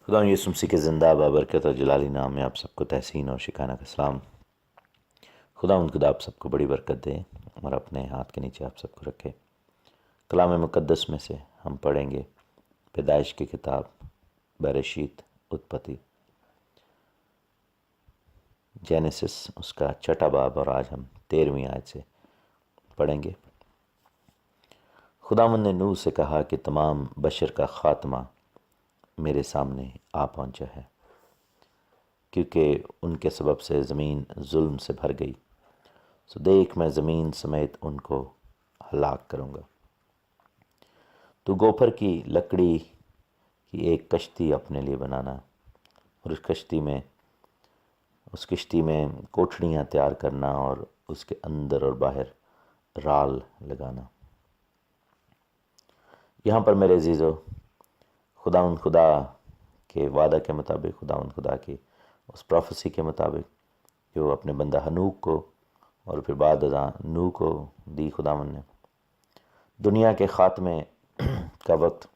خدا یسوع مسیح کے زندہ بابرکت اور جلالی نام میں آپ سب کو تحسین اور شکانہ کا سلام۔ خدا آپ سب کو بڑی برکت دے اور اپنے ہاتھ کے نیچے آپ سب کو رکھے۔ کلام مقدس میں سے ہم پڑھیں گے پیدائش کی کتاب، برشیت، اتپتی، جینیسس، اس کا 6واں باب، اور آج ہم 13ویں آیت سے پڑھیں گے۔ خداوند نے نوح سے کہا کہ تمام بشر کا خاتمہ میرے سامنے آ پہنچا ہے، کیونکہ ان کے سبب سے زمین ظلم سے بھر گئی، سو دیکھ میں زمین سمیت ان کو ہلاک کروں گا۔ تو گوپر کی لکڑی کی ایک کشتی اپنے لیے بنانا، اور اس کشتی میں کوٹھڑیاں تیار کرنا اور اس کے اندر اور باہر رال لگانا۔ یہاں پر میرے عزیزو، خدا کے وعدہ کے مطابق، خدا کی اس پروفیسی کے مطابق جو اپنے بندہ ہنوک کو اور پھر بعد ازاں نوح کو دی، خداوند نے دنیا کے خاتمے کا وقت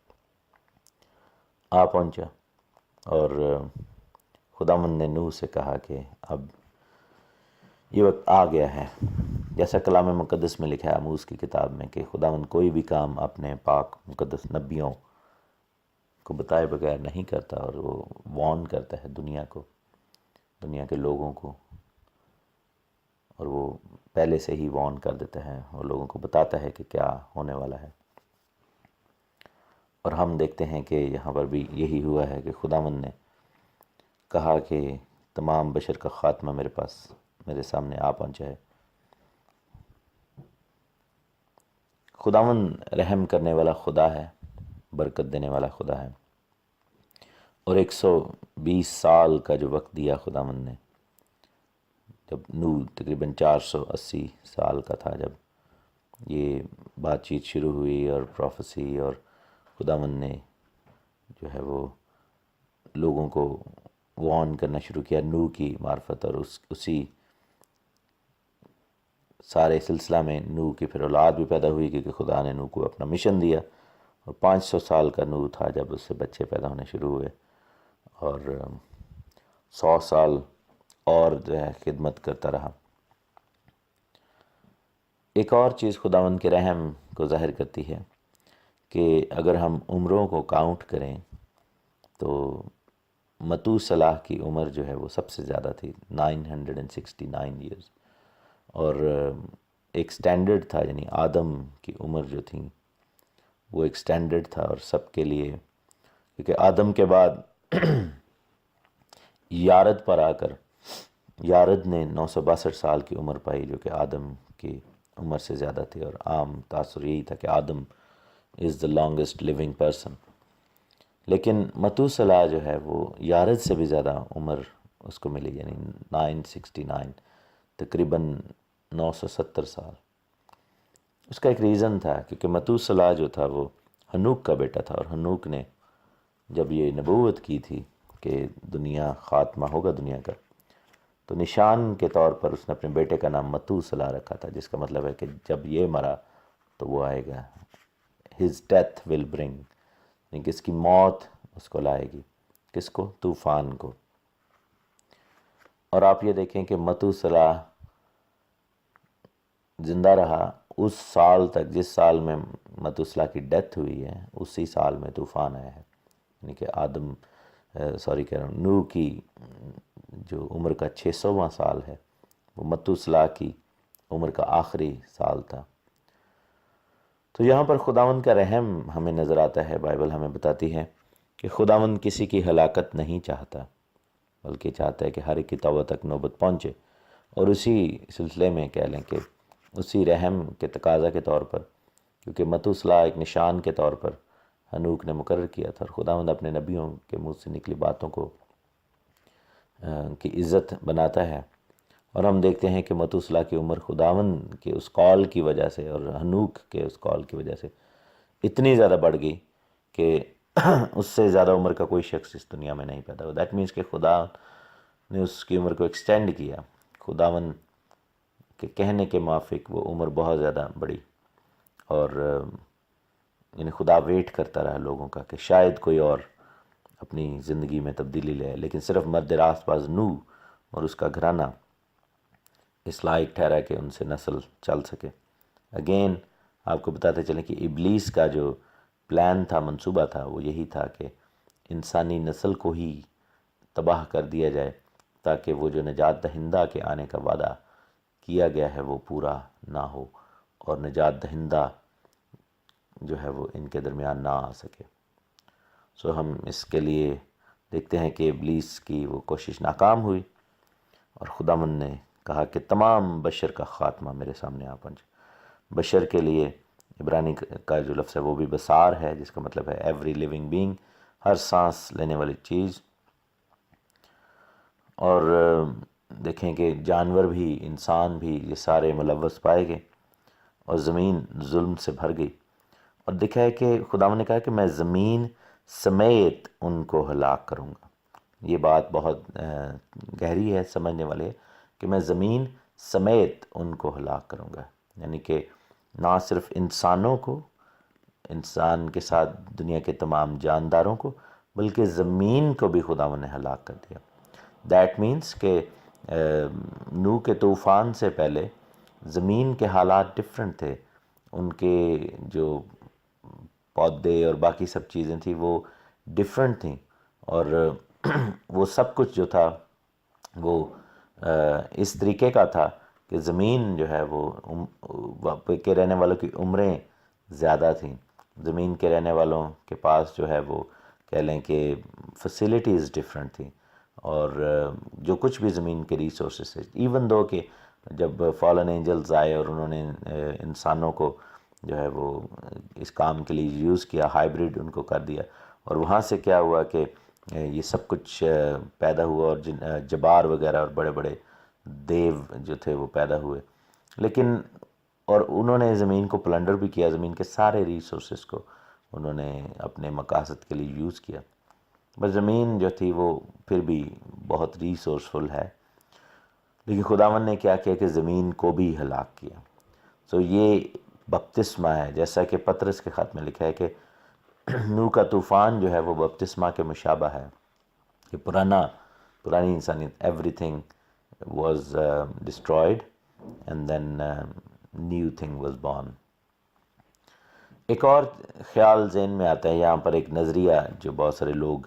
آ پہنچا، اور خداوند نے نوح سے کہا کہ اب یہ وقت آ گیا ہے۔ جیسا کلام مقدس میں لکھا ہے آموز کی کتاب میں کہ خداوند کوئی بھی کام اپنے پاک مقدس نبیوں کو بتائے بغیر نہیں کرتا، اور وہ وارن کرتا ہے دنیا کو، دنیا کے لوگوں کو، اور وہ پہلے سے ہی وارن کر دیتا ہے اور لوگوں کو بتاتا ہے کہ کیا ہونے والا ہے۔ اور ہم دیکھتے ہیں کہ یہاں پر بھی یہی ہوا ہے کہ خداوند نے کہا کہ تمام بشر کا خاتمہ میرے سامنے آ پہنچا ہے۔ خداوند رحم کرنے والا خدا ہے، برکت دینے والا خدا ہے، اور 120 سال کا جو وقت دیا خداوند نے، جب نوح تقریباً 480 سال کا تھا، جب یہ بات چیت شروع ہوئی اور پروفیسی، اور خداوند نے جو ہے وہ لوگوں کو وارن کرنا شروع کیا نوح کی معرفت، اور اسی سارے سلسلہ میں نوح کی پھر اولاد بھی پیدا ہوئی، کیونکہ خدا نے نوح کو اپنا مشن دیا، اور 500 سال کا نوح تھا جب اس سے بچے پیدا ہونے شروع ہوئے، اور 100 سال اور جو ہے خدمت کرتا رہا۔ ایک اور چیز خداوند کے رحم کو ظاہر کرتی ہے کہ اگر ہم عمروں کو کاؤنٹ کریں تو متوسلح کی عمر جو ہے وہ سب سے زیادہ تھی، 969 ایئرز، اور ایک سٹینڈرڈ تھا، یعنی آدم کی عمر جو تھی وہ ایک سٹینڈرڈ تھا، اور سب کے لیے، کیونکہ آدم کے بعد یارد پر آ کر یارد نے 962 سال کی عمر پائی، جو کہ آدم کی عمر سے زیادہ تھی، اور عام تاثر یہی تھا کہ آدم از دا لانگسٹ لیونگ پرسن۔ لیکن متوسلح جو ہے وہ یارد سے بھی زیادہ عمر اس کو ملی، یعنی 969، تقریباً 970 سال۔ اس کا ایک ریزن تھا، کیونکہ متوسلح جو تھا وہ ہنوک کا بیٹا تھا، اور ہنوک نے جب یہ نبوت کی تھی کہ دنیا خاتمہ ہوگا دنیا کا، تو نشان کے طور پر اس نے اپنے بیٹے کا نام متوسلح رکھا تھا، جس کا مطلب ہے کہ جب یہ مرا تو وہ آئے گا، his death will bring، یعنی کہ اس کی موت اس کو لائے گی، کس کو؟ طوفان کو۔ اور آپ یہ دیکھیں کہ متوسلح زندہ رہا اس سال تک، جس سال میں متوسلح کی ڈیتھ ہوئی ہے اسی سال میں طوفان آیا ہے، یعنی کہ نوح کی جو عمر کا 600واں سال ہے وہ متوسلح کی عمر کا آخری سال تھا۔ تو یہاں پر خداوند کا رحم ہمیں نظر آتا ہے، بائبل ہمیں بتاتی ہے کہ خداوند کسی کی ہلاکت نہیں چاہتا، بلکہ چاہتا ہے کہ ہر ایک کی توبہ تک نوبت پہنچے، اور اسی سلسلے میں کہہ لیں کہ اسی رحم کے تقاضا کے طور پر، کیونکہ متوسلح ایک نشان کے طور پر ہنوک نے مقرر کیا تھا، اور خداوند اپنے نبیوں کے منہ سے نکلی باتوں کو کی عزت بناتا ہے، اور ہم دیکھتے ہیں کہ متوسلح کی عمر خداوند کے اس قول کی وجہ سے اور ہنوک کے اس قول کی وجہ سے اتنی زیادہ بڑھ گئی کہ اس سے زیادہ عمر کا کوئی شخص اس دنیا میں نہیں پیدا ہوا۔ دیٹ مینس کہ خدا نے اس کی عمر کو ایکسٹینڈ کیا، خداوند کے کہنے کے موافق وہ عمر بہت زیادہ بڑی، اور یعنی خدا ویٹ کرتا رہا لوگوں کا کہ شاید کوئی اور اپنی زندگی میں تبدیلی لے آئے، لیکن صرف مرد راست باز نوح اور اس کا گھرانہ اس لائق ٹھہرا کہ ان سے نسل چل سکے۔ اگین آپ کو بتاتے چلیں کہ ابلیس کا جو پلان تھا، منصوبہ تھا، وہ یہی تھا کہ انسانی نسل کو ہی تباہ کر دیا جائے تاکہ وہ جو نجات دہندہ کے آنے کا وعدہ کیا گیا ہے وہ پورا نہ ہو اور نجات دہندہ جو ہے وہ ان کے درمیان نہ آ سکے۔ سو ہم اس کے لیے دیکھتے ہیں کہ ابلیس کی وہ کوشش ناکام ہوئی اور خداوند نے کہا کہ تمام بشر کا خاتمہ میرے سامنے آ پہنچے۔ بشر کے لیے عبرانی کا جو لفظ ہے وہ بھی بسار ہے، جس کا مطلب ہے ایوری لیونگ بینگ، ہر سانس لینے والی چیز۔ اور دیکھیں کہ جانور بھی، انسان بھی، یہ سارے ملوث پائے گئے اور زمین ظلم سے بھر گئی۔ اور دیکھا ہے کہ خداوند نے کہا کہ میں زمین سمیت ان کو ہلاک کروں گا۔ یہ بات بہت گہری ہے، سمجھنے والے ہے کہ میں زمین سمیت ان کو ہلاک کروں گا، یعنی کہ نہ صرف انسانوں کو، انسان کے ساتھ دنیا کے تمام جانداروں کو، بلکہ زمین کو بھی خداوند نے ہلاک کر دیا۔ دیٹ مینس کہ نوح کے طوفان سے پہلے زمین کے حالات ڈفرینٹ تھے، ان کے جو پودے اور باقی سب چیزیں تھیں وہ ڈفرینٹ تھیں، اور وہ سب کچھ جو تھا وہ اس طریقے کا تھا کہ زمین جو ہے وہ کے رہنے والوں کی عمریں زیادہ تھیں، زمین کے رہنے والوں کے پاس جو ہے وہ کہہ لیں کہ فیسیلیٹیز ڈفرینٹ تھیں، اور جو کچھ بھی زمین کے ریسورسز تھے، ایون دو کہ جب فالن اینجلز آئے اور انہوں نے انسانوں کو جو ہے وہ اس کام کے لیے یوز کیا، ہائیبریڈ ان کو کر دیا، اور وہاں سے کیا ہوا کہ یہ سب کچھ پیدا ہوا، اور جبار وغیرہ اور بڑے بڑے دیو جو تھے وہ پیدا ہوئے، لیکن اور انہوں نے زمین کو پلنڈر بھی کیا، زمین کے سارے ریسورسز کو انہوں نے اپنے مقاصد کے لیے یوز کیا، بس زمین جو تھی وہ پھر بھی بہت ریسورسفل ہے، لیکن خداوند نے کیا کیا کہ زمین کو بھی ہلاک کیا۔ سو یہ بپتسمہ ہے، جیسا کہ پطرس کے خط میں لکھا ہے کہ نوح کا طوفان جو ہے وہ بپتسمہ کے مشابہ ہے، کہ پرانی انسانیت everything was destroyed and then new thing was born. ایک اور خیال ذہن میں آتا ہے یہاں پر، ایک نظریہ جو بہت سارے لوگ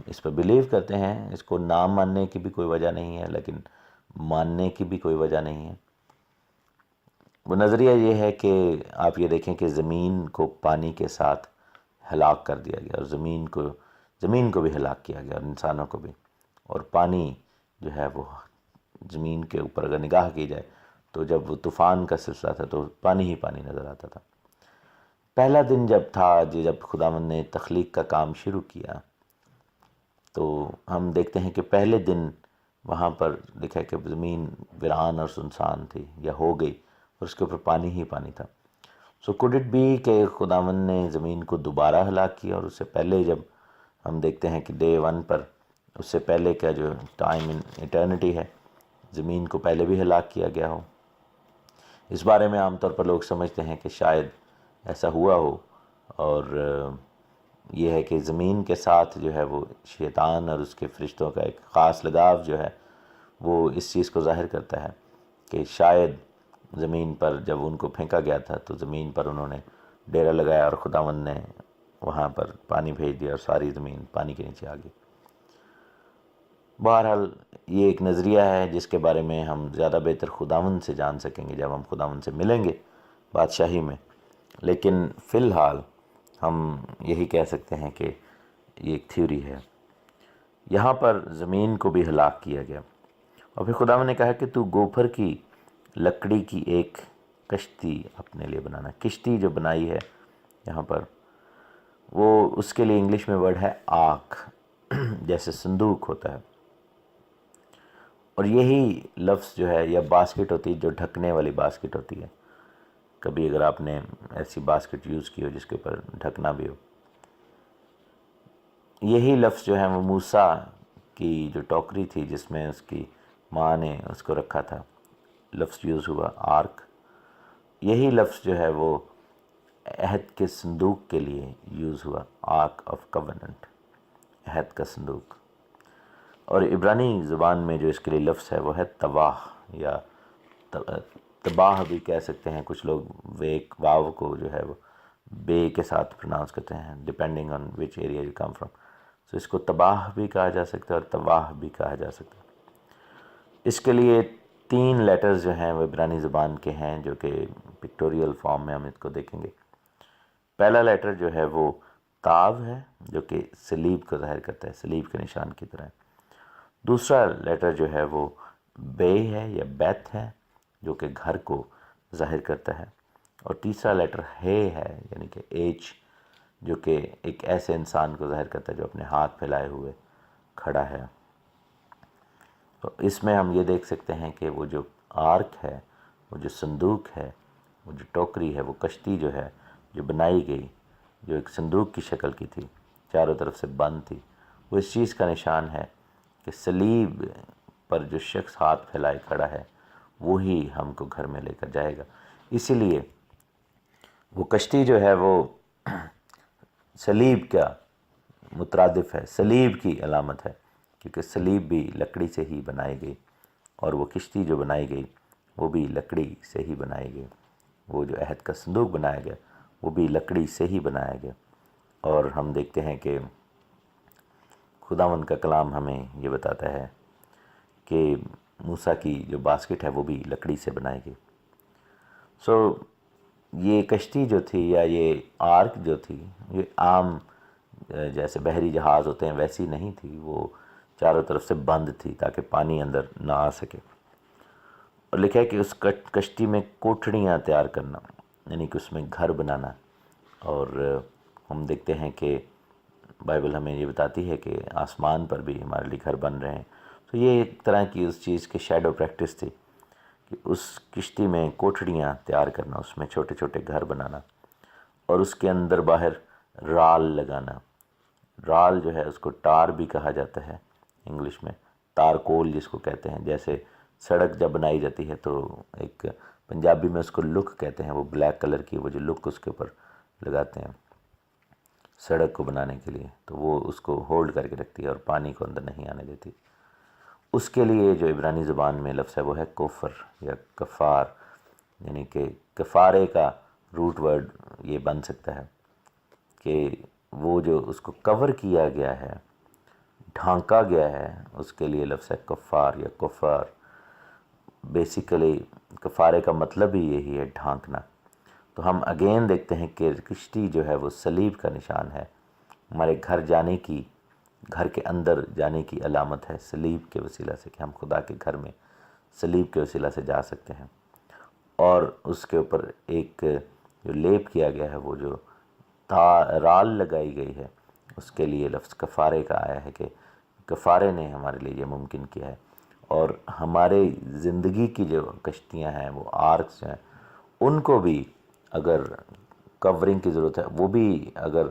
اس پر بلیو کرتے ہیں، اس کو نہ ماننے کی بھی کوئی وجہ نہیں ہے لیکن ماننے کی بھی کوئی وجہ نہیں ہے۔ وہ نظریہ یہ ہے کہ آپ یہ دیکھیں کہ زمین کو پانی کے ساتھ ہلاک کر دیا گیا، اور زمین کو بھی ہلاک کیا گیا، اور انسانوں کو بھی، اور پانی جو ہے وہ زمین کے اوپر اگر نگاہ کی جائے تو جب وہ طوفان کا سلسلہ تھا تو پانی ہی پانی نظر آتا تھا۔ پہلا دن جب تھا، جب خداوند نے تخلیق کا کام شروع کیا، تو ہم دیکھتے ہیں کہ پہلے دن وہاں پر لکھا ہے کہ زمین ویران اور سنسان تھی یا ہو گئی، اور اس کے اوپر پانی ہی پانی تھا۔ سو کوڈ اٹ بی کہ خداوند نے زمین کو دوبارہ ہلاک کیا، اور اس سے پہلے جب ہم دیکھتے ہیں کہ ڈے 1 پر، اس سے پہلے کا جو ٹائم ان ایٹرنٹی ہے، زمین کو پہلے بھی ہلاک کیا گیا ہو۔ اس بارے میں عام طور پر لوگ سمجھتے ہیں کہ شاید ایسا ہوا ہو، اور یہ ہے کہ زمین کے ساتھ جو ہے وہ شیطان اور اس کے فرشتوں کا ایک خاص لگاؤ جو ہے وہ اس چیز کو ظاہر کرتا ہے کہ شاید زمین پر جب ان کو پھینکا گیا تھا تو زمین پر انہوں نے ڈیرا لگایا، اور خداوند نے وہاں پر پانی بھیج دیا اور ساری زمین پانی کے نیچے آ گئی۔ بہرحال یہ ایک نظریہ ہے جس کے بارے میں ہم زیادہ بہتر خداوند سے جان سکیں گے جب ہم خداوند سے ملیں گے بادشاہی میں، لیکن فی الحال ہم یہی کہہ سکتے ہیں کہ یہ ایک تھیوری ہے۔ یہاں پر زمین کو بھی ہلاک کیا گیا، اور پھر خداوند نے کہا کہ تو گوپھر کی لکڑی کی ایک کشتی اپنے لیے بنانا۔ کشتی جو بنائی ہے یہاں پر، وہ اس کے لیے انگلش میں ورڈ ہے آرک، جیسے صندوق ہوتا ہے، اور یہی لفظ جو ہے، یا باسکٹ ہوتی ہے جو ڈھکنے والی باسکٹ ہوتی ہے، کبھی اگر آپ نے ایسی باسکٹ یوز کی ہو جس کے اوپر ڈھکنا بھی ہو، یہی لفظ جو ہے وہ موسیٰ کی جو ٹوکری تھی جس میں اس کی ماں نے اس کو رکھا تھا، لفظ یوز ہوا آرک، یہی لفظ جو ہے وہ عہد کے صندوق کے لیے یوز ہوا، آرک آف کوننٹ، عہد کا صندوق. اور عبرانی زبان میں جو اس کے لیے لفظ ہے وہ ہے تواہ، یا تباہ بھی کہہ سکتے ہیں. کچھ لوگ ویک واو کو جو ہے وہ بے کے ساتھ پروناؤنس کرتے ہیں depending on which area you come from. So اس کو تباہ بھی کہا جا سکتا ہے اور تواہ بھی کہا جا سکتا ہے. اس کے لیے 3 لیٹرز جو ہیں وہ عبرانی زبان کے ہیں، جو کہ پکٹوریل فارم میں ہم اس کو دیکھیں گے. پہلا لیٹر جو ہے وہ تاو ہے، جو کہ صلیب کو ظاہر کرتا ہے، صلیب کے نشان کی طرح. دوسرا لیٹر جو ہے وہ بے ہے یا بیت ہے، جو کہ گھر کو ظاہر کرتا ہے. اور تیسرا لیٹر ہے یعنی کہ ایچ، جو کہ ایک ایسے انسان کو ظاہر کرتا ہے جو اپنے ہاتھ پھیلائے ہوئے کھڑا ہے. تو اس میں ہم یہ دیکھ سکتے ہیں کہ وہ جو آرک ہے، وہ جو صندوق ہے، وہ جو ٹوکری ہے، وہ کشتی جو ہے جو بنائی گئی، جو ایک صندوق کی شکل کی تھی، چاروں طرف سے بند تھی، وہ اس چیز کا نشان ہے کہ صلیب پر جو شخص ہاتھ پھیلائے کھڑا ہے وہی ہم کو گھر میں لے کر جائے گا. اسی لیے وہ کشتی جو ہے وہ صلیب کا مترادف ہے، صلیب کی علامت ہے، کیونکہ صلیب بھی لکڑی سے ہی بنائی گئی، اور وہ کشتی جو بنائی گئی وہ بھی لکڑی سے ہی بنائی گئی. وہ جو عہد کا صندوق بنایا گیا وہ بھی لکڑی سے ہی بنایا گیا. اور ہم دیکھتے ہیں کہ خداوند کا کلام ہمیں یہ بتاتا ہے کہ موسیٰ کی جو باسکٹ ہے وہ بھی لکڑی سے بنائی گئی. سو یہ کشتی جو تھی یا یہ آرک جو تھی، یہ عام جیسے بحری جہاز ہوتے ہیں ویسی نہیں تھی. وہ چاروں طرف سے بند تھی تاکہ پانی اندر نہ آ سکے. اور لکھا ہے کہ اس کشتی میں کوٹھڑیاں تیار کرنا، یعنی کہ اس میں گھر بنانا. اور ہم دیکھتے ہیں کہ بائبل ہمیں یہ بتاتی ہے کہ آسمان پر بھی ہمارے لیے گھر بن رہے ہیں. تو یہ ایک طرح کی اس چیز کی شیڈو پریکٹس تھی کہ اس کشتی میں کوٹھڑیاں تیار کرنا، اس میں چھوٹے چھوٹے گھر بنانا، اور اس کے اندر باہر رال لگانا. رال جو ہے اس کو ٹار بھی کہا جاتا ہے انگلش میں، تارکول جس کو کہتے ہیں. جیسے سڑک جب بنائی جاتی ہے تو ایک پنجابی میں اس کو لک کہتے ہیں، وہ بلیک کلر کی وہ جو لک اس کے اوپر لگاتے ہیں سڑک کو بنانے کے لیے، تو وہ اس کو ہولڈ کر کے رکھتی ہے اور پانی کو اندر نہیں آنے دیتی. اس کے لیے جو عبرانی زبان میں لفظ ہے وہ ہے کوفر یا کفار، یعنی کہ کفارے کا روٹ ورڈ یہ بن سکتا ہے کہ وہ جو اس کو کور کیا گیا ہے، ڈھانکا گیا ہے، اس کے لیے لفظ ہے کفار یا کفار. بیسیکلی کفارے کا مطلب ہی یہی ہے، ڈھانکنا. تو ہم اگین دیکھتے ہیں کہ کشتی جو ہے وہ صلیب کا نشان ہے، ہمارے گھر جانے کی، گھر کے اندر جانے کی علامت ہے صلیب کے وسیلہ سے، کہ ہم خدا کے گھر میں صلیب کے وسیلہ سے جا سکتے ہیں. اور اس کے اوپر ایک جو لیپ کیا گیا ہے، وہ جو رال لگائی گئی ہے، اس کے لیے لفظ کفارے کا آیا ہے کہ کفارے نے ہمارے لیے یہ ممکن کیا ہے. اور ہمارے زندگی کی جو کشتیاں ہیں، وہ آرکس ہیں، ان کو بھی اگر کورنگ کی ضرورت ہے، وہ بھی اگر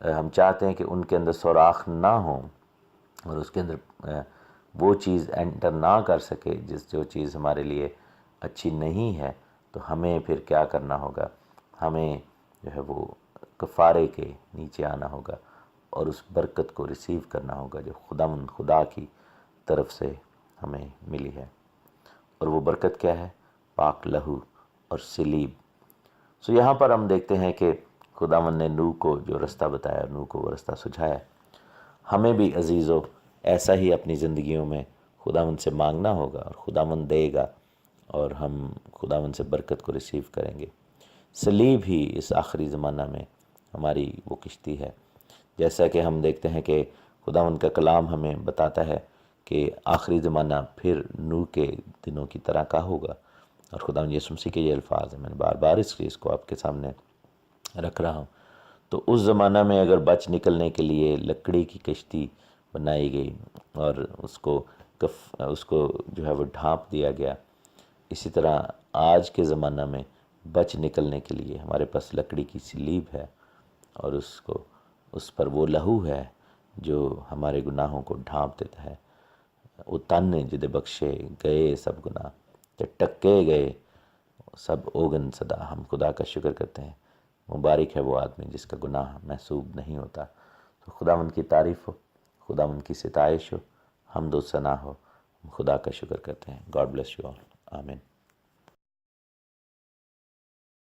ہم چاہتے ہیں کہ ان کے اندر سوراخ نہ ہوں اور اس کے اندر وہ چیز انٹر نہ کر سکے جو چیز ہمارے لیے اچھی نہیں ہے، تو ہمیں پھر کیا کرنا ہوگا؟ ہمیں جو ہے وہ کفارے کے نیچے آنا ہوگا اور اس برکت کو ریسیو کرنا ہوگا جو خدا کی طرف سے ہمیں ملی ہے. اور وہ برکت کیا ہے؟ پاک لہو اور صلیب. سو یہاں پر ہم دیکھتے ہیں کہ خداوند نے نوح کو جو رستہ بتایا، نوح کو وہ رستہ سجھایا. ہمیں بھی عزیزو ایسا ہی اپنی زندگیوں میں خداوند سے مانگنا ہوگا اور خداوند دے گا، اور ہم خداوند سے برکت کو ریسیو کریں گے. صلیب ہی اس آخری زمانہ میں ہماری وہ کشتی ہے. جیسا کہ ہم دیکھتے ہیں کہ خداوند کا کلام ہمیں بتاتا ہے کہ آخری زمانہ پھر نوح کے دنوں کی طرح کا ہوگا. اور خداوند یسوع مسیح کے یہ الفاظ ہیں، میں نے بار بار اس چیز کو آپ کے سامنے رکھ رہا ہوں. تو اس زمانہ میں اگر بچ نکلنے کے لیے لکڑی کی کشتی بنائی گئی اور اس کو جو ہے وہ ڈھانپ دیا گیا، اسی طرح آج کے زمانہ میں بچ نکلنے کے لیے ہمارے پاس لکڑی کی صلیب ہے، اور اس پر وہ لہو ہے جو ہمارے گناہوں کو ڈھانپ دیتا ہے. وہ تن جدے بخشے گئے سب گناہ، تے ٹکے گئے سب اوگن صدا. ہم خدا کا شکر کرتے ہیں، مبارک ہے وہ آدمی جس کا گناہ محسوب نہیں ہوتا. تو خداوند کی تعریف ہو، خداوند کی ستائش ہو، حمد و ثنا ہو، خدا کا شکر کرتے ہیں۔ گاڈ بلیس یو آل، آمین۔